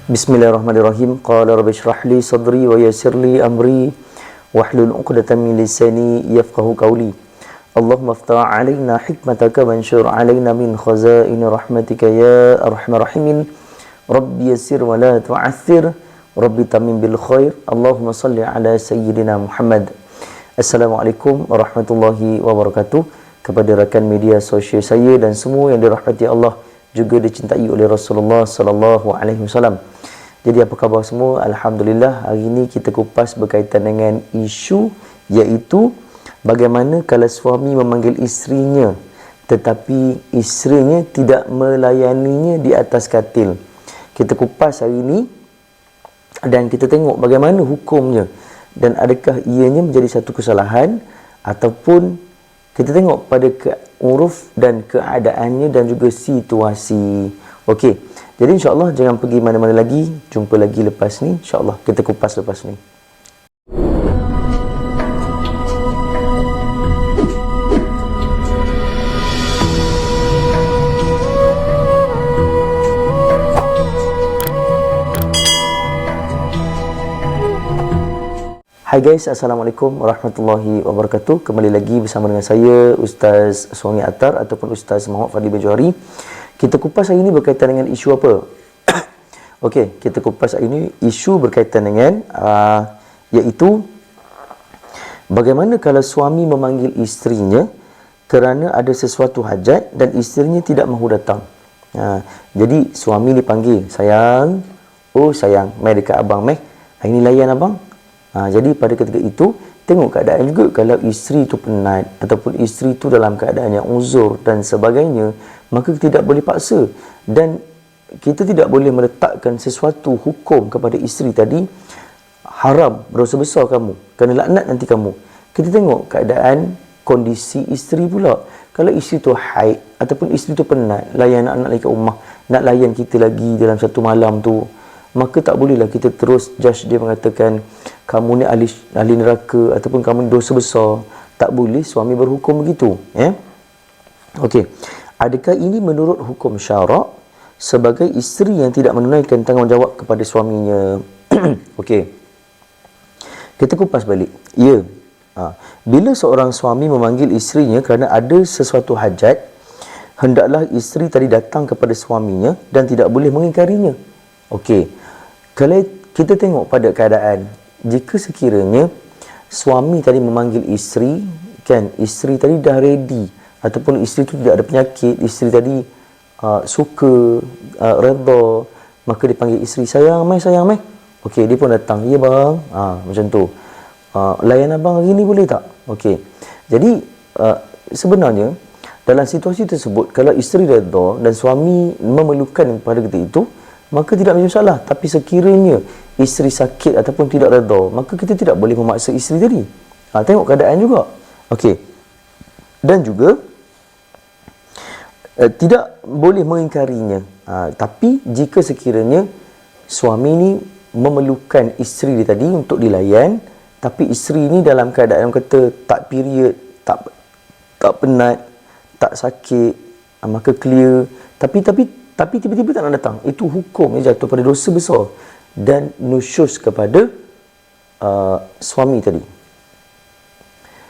Bismillahirrahmanirrahim. Qala rabbi shrah li sadri wa yassir li amri wahlul 'uqdatam min lisani yafqahu qawli. Allahumma iftah 'alaina hikmataka wanshur 'alaina min khazaini rahmatika ya arhamar rahimin. Rabbi yassir wa la tu'aththir. Rabbi tamim bil khair. Allahumma salli ala sayyidina Muhammad. Assalamualaikum warahmatullahi wabarakatuh. Kepada rakan media sosial saya dan semua yang dirahmati Allah, juga dicintai oleh Rasulullah sallallahu alaihi wasallam. Jadi apa khabar semua? Alhamdulillah, hari ini kita kupas berkaitan dengan isu iaitu bagaimana kalau suami memanggil isterinya tetapi isterinya tidak melayaninya di atas katil. Kita kupas hari ini dan kita tengok bagaimana hukumnya dan adakah ianya menjadi satu kesalahan ataupun kita tengok pada uruf dan keadaannya dan juga situasi. Okey. Jadi insya-Allah jangan pergi mana-mana lagi. Jumpa lagi lepas ni. Insya-Allah kita kupas lepas ni. Hai guys, Assalamualaikum warahmatullahi wabarakatuh. Kembali lagi bersama dengan saya, Ustaz Suami Attar ataupun Ustaz Muhammad Fadli bin Johari. Kita kupas hari ini berkaitan dengan isu apa? Okey, kita kupas hari ini isu berkaitan dengan iaitu bagaimana kalau suami memanggil isterinya kerana ada sesuatu hajat dan isterinya tidak mahu datang. Jadi suami dipanggil, sayang, oh sayang, mai dekat abang, mai. Hari ni layan abang. Jadi pada ketika itu tengok keadaan juga. Kalau isteri itu penat ataupun isteri itu dalam keadaan yang uzur dan sebagainya, maka kita tidak boleh paksa dan kita tidak boleh meletakkan sesuatu hukum kepada isteri tadi, haram, berdosa besar kamu, kena laknat nanti kamu. Kita tengok keadaan kondisi isteri pula. Kalau isteri tu haid ataupun isteri tu penat layan anak-anak lagi kat rumah, nak layan kita lagi dalam satu malam tu, maka tak bolehlah kita terus judge dia, mengatakan kamu ni ahli neraka ataupun kamu ni dosa besar. Tak boleh suami berhukum begitu. Okey. Adakah ini menurut hukum syarak sebagai isteri yang tidak menunaikan tanggungjawab kepada suaminya? Okey. Kita kupas balik. Ya. Bila seorang suami memanggil isterinya kerana ada sesuatu hajat, hendaklah isteri tadi datang kepada suaminya dan tidak boleh mengingkarinya. Okey. Kalau kita tengok pada keadaan, jika sekiranya suami tadi memanggil isteri, kan, isteri tadi dah ready ataupun isteri tu tidak ada penyakit, isteri tadi suka, redha, maka dipanggil isteri, sayang mai, sayang mai. Okey, dia pun datang, ya bang, macam tu. Layan abang hari ni boleh tak? Okey. Jadi sebenarnya dalam situasi tersebut, kalau isteri redha dan suami memerlukan pada ketika itu, maka tidak ada masalah. Tapi sekiranya isteri sakit ataupun tidak redha, maka kita tidak boleh memaksa isteri tadi. Tengok keadaan juga. Okey. Dan juga tidak boleh mengingkarinya. Tapi jika sekiranya suami ni memerlukan isteri dia tadi untuk dilayan, tapi isteri ni dalam keadaan kata tak period, tak penat, tak sakit, maka clear, tapi tiba-tiba tak nak datang, itu hukum yang jatuh pada dosa besar dan nusyus kepada suami tadi.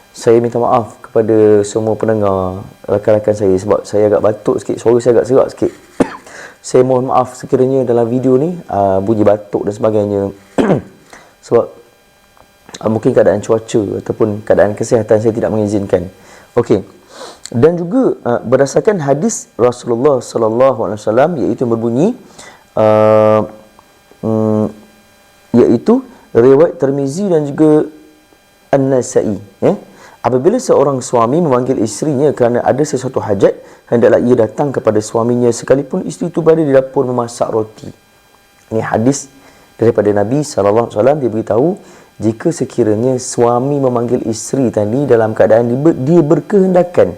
Saya minta maaf kepada semua pendengar, rakan-rakan saya, sebab saya agak batuk sikit, suara saya agak serak sikit. Saya mohon maaf sekiranya dalam video ni bunyi batuk dan sebagainya. Sebab mungkin keadaan cuaca ataupun keadaan kesihatan saya tidak mengizinkan. Okey. Dan juga berdasarkan hadis Rasulullah sallallahu alaihi wasallam, iaitu berbunyi iaitu riwayat Tirmizi dan juga An-Nasa'i, apabila seorang suami memanggil isterinya kerana ada sesuatu hajat, hendaklah ia datang kepada suaminya sekalipun isteri itu berada di dapur memasak roti. Ini hadis daripada Nabi sallallahu alaihi wasallam. Dia beritahu, jika sekiranya suami memanggil isteri tadi dalam keadaan dia berkehendakan,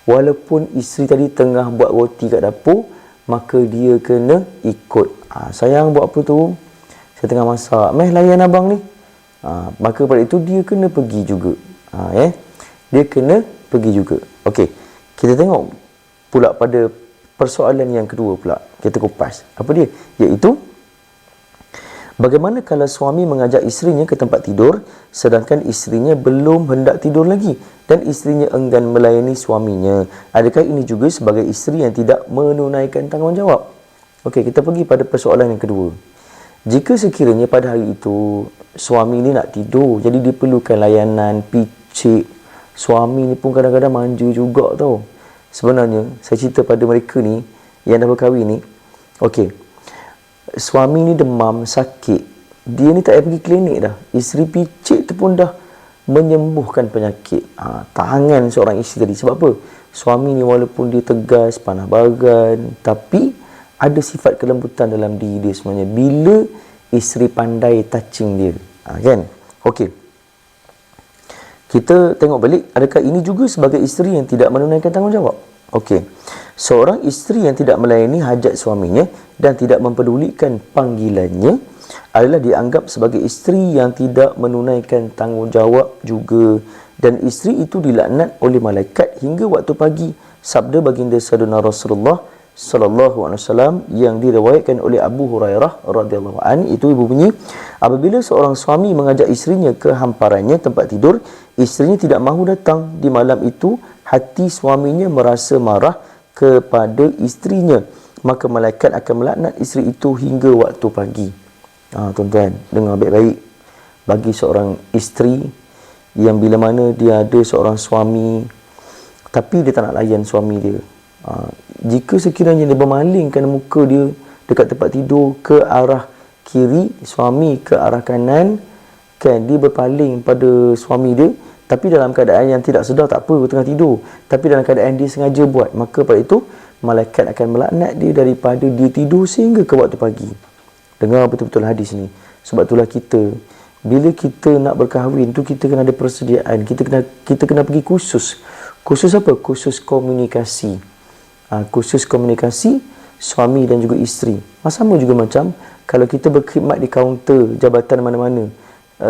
walaupun isteri tadi tengah buat roti kat dapur, maka dia kena ikut. Sayang buat apa tu? Saya tengah masak. Meh layan abang ni. Maka pada itu dia kena pergi juga. Dia kena pergi juga. Okey. Kita tengok pula pada persoalan yang kedua pula. Kita kupas. Apa dia? Iaitu Bagaimana kalau suami mengajak isterinya ke tempat tidur sedangkan isterinya belum hendak tidur lagi dan isterinya enggan melayani suaminya? Adakah ini juga sebagai isteri yang tidak menunaikan tanggungjawab? Okey, kita pergi pada persoalan yang kedua. Jika sekiranya pada hari itu suami ni nak tidur, jadi dia perlukan layanan, picit. Suami ni pun kadang-kadang manja juga tau. Sebenarnya, saya cerita pada mereka ni yang dah berkahwin ni. Okey, suami ni demam, sakit. Dia ni tak payah pergi klinik dah. Isteri picit tu pun dah menyembuhkan penyakit. Tangan seorang isteri tadi. Sebab apa? Suami ni walaupun dia tegas, panah bagan, tapi ada sifat kelembutan dalam diri dia sebenarnya. Bila isteri pandai touching dia. Kan? Okey. Kita tengok balik, adakah ini juga sebagai isteri yang tidak menunaikan tanggungjawab? Okey. Seorang isteri yang tidak melayani hajat suaminya dan tidak mempedulikan panggilannya adalah dianggap sebagai isteri yang tidak menunaikan tanggungjawab juga, dan isteri itu dilaknat oleh malaikat hingga waktu pagi. Sabda baginda Sayyidina Rasulullah sallallahu alaihi wasallam yang diriwayatkan oleh Abu Hurairah radhiyallahu anhu, itu ibu bunyi, apabila seorang suami mengajak isterinya ke hamparannya tempat tidur, isterinya tidak mahu datang di malam itu, hati suaminya merasa marah kepada isterinya, maka malaikat akan melaknat isteri itu hingga waktu pagi. Tuan-tuan, dengar baik-baik. Bagi seorang isteri yang bila mana dia ada seorang suami tapi dia tak nak layan suami dia, jika sekiranya dia bermalingkan muka dia dekat tempat tidur ke arah kiri, suami ke arah kanan, kan, dia berpaling pada suami dia, tapi dalam keadaan yang tidak sedar, tak apa, tengah tidur, tapi dalam keadaan dia sengaja buat, maka pada itu malaikat akan melaknat dia daripada dia tidur sehingga ke waktu pagi. Dengar betul-betul hadis ni. Sebab itulah kita, bila kita nak berkahwin tu, kita kena ada persediaan, kita kena pergi kursus. Kursus apa? Kursus komunikasi. Kursus komunikasi suami dan juga isteri. Sama juga macam kalau kita berkhidmat di kaunter jabatan mana-mana,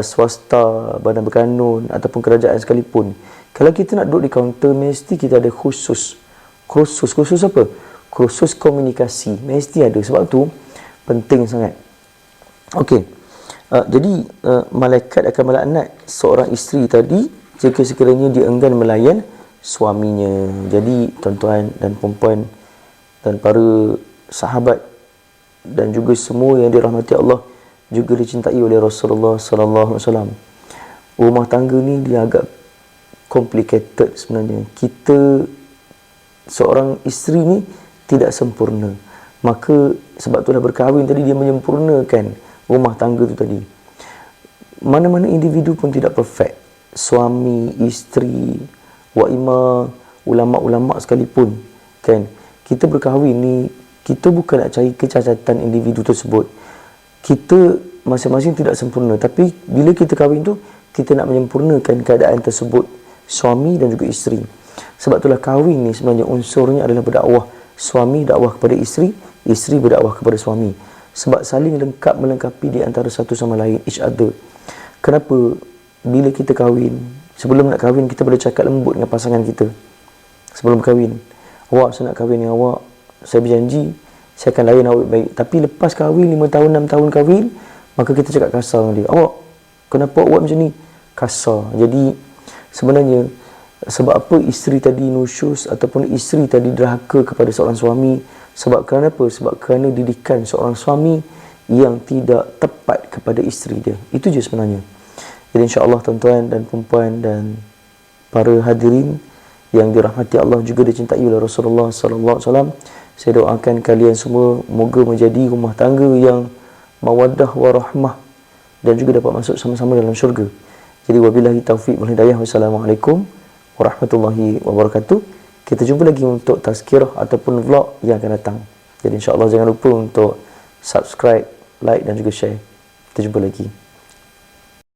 swasta, badan berkanun ataupun kerajaan sekalipun. Kalau kita nak duduk di kaunter, mesti kita ada khusus. Khusus apa? Khusus komunikasi. Mesti ada. Sebab tu penting sangat. Okey. Jadi malaikat akan melaknat seorang isteri tadi jika sekiranya dia enggan melayan suaminya. Jadi tuan-tuan dan puan-puan dan para sahabat dan juga semua yang dirahmati Allah, juga dicintai oleh Rasulullah sallallahu alaihi wasallam, rumah tangga ni dia agak complicated sebenarnya. Kita, seorang isteri ni tidak sempurna. Maka sebab itulah berkahwin tadi dia menyempurnakan rumah tangga tu tadi. Mana-mana individu pun tidak perfect. Suami, isteri, waimah, ulama-ulama sekalipun, kan, kita berkahwin ni, kita bukan nak cari kecacatan individu tersebut. Kita masing-masing tidak sempurna, tapi bila kita kahwin tu, kita nak menyempurnakan keadaan tersebut, suami dan juga isteri. Sebab itulah kahwin ni sebenarnya unsurnya adalah berdakwah. Suami dakwah kepada isteri, isteri berdakwah kepada suami. Sebab saling lengkap melengkapi di antara satu sama lain, each other. Kenapa bila kita kahwin, sebelum nak kahwin, kita boleh cakap lembut dengan pasangan kita. Sebelum kahwin, awak, saya nak kahwin dengan awak, saya berjanji saya akan layan awak baik. Tapi lepas kahwin, 5 tahun, 6 tahun kahwin, maka kita cakap kasar dengan dia. Awak, kenapa awak macam ni? Kasar. Jadi sebenarnya sebab apa isteri tadi nusyus ataupun isteri tadi derhaka kepada seorang suami? Sebab kerana apa? Sebab kerana didikan seorang suami yang tidak tepat kepada isteri dia. Itu je sebenarnya. Jadi insya-Allah tuan-tuan dan puan-puan dan para hadirin yang dirahmati Allah, juga dicintai oleh Rasulullah sallallahu alaihi wasallam, saya doakan kalian semua moga menjadi rumah tangga yang mawaddah warahmah dan juga dapat masuk sama-sama dalam syurga. Jadi wabillahi taufiq wal hidayah. Wassalamualaikum warahmatullahi wabarakatuh. Kita jumpa lagi untuk tazkirah ataupun vlog yang akan datang. Jadi insya-Allah jangan lupa untuk subscribe, like dan juga share. Kita jumpa lagi.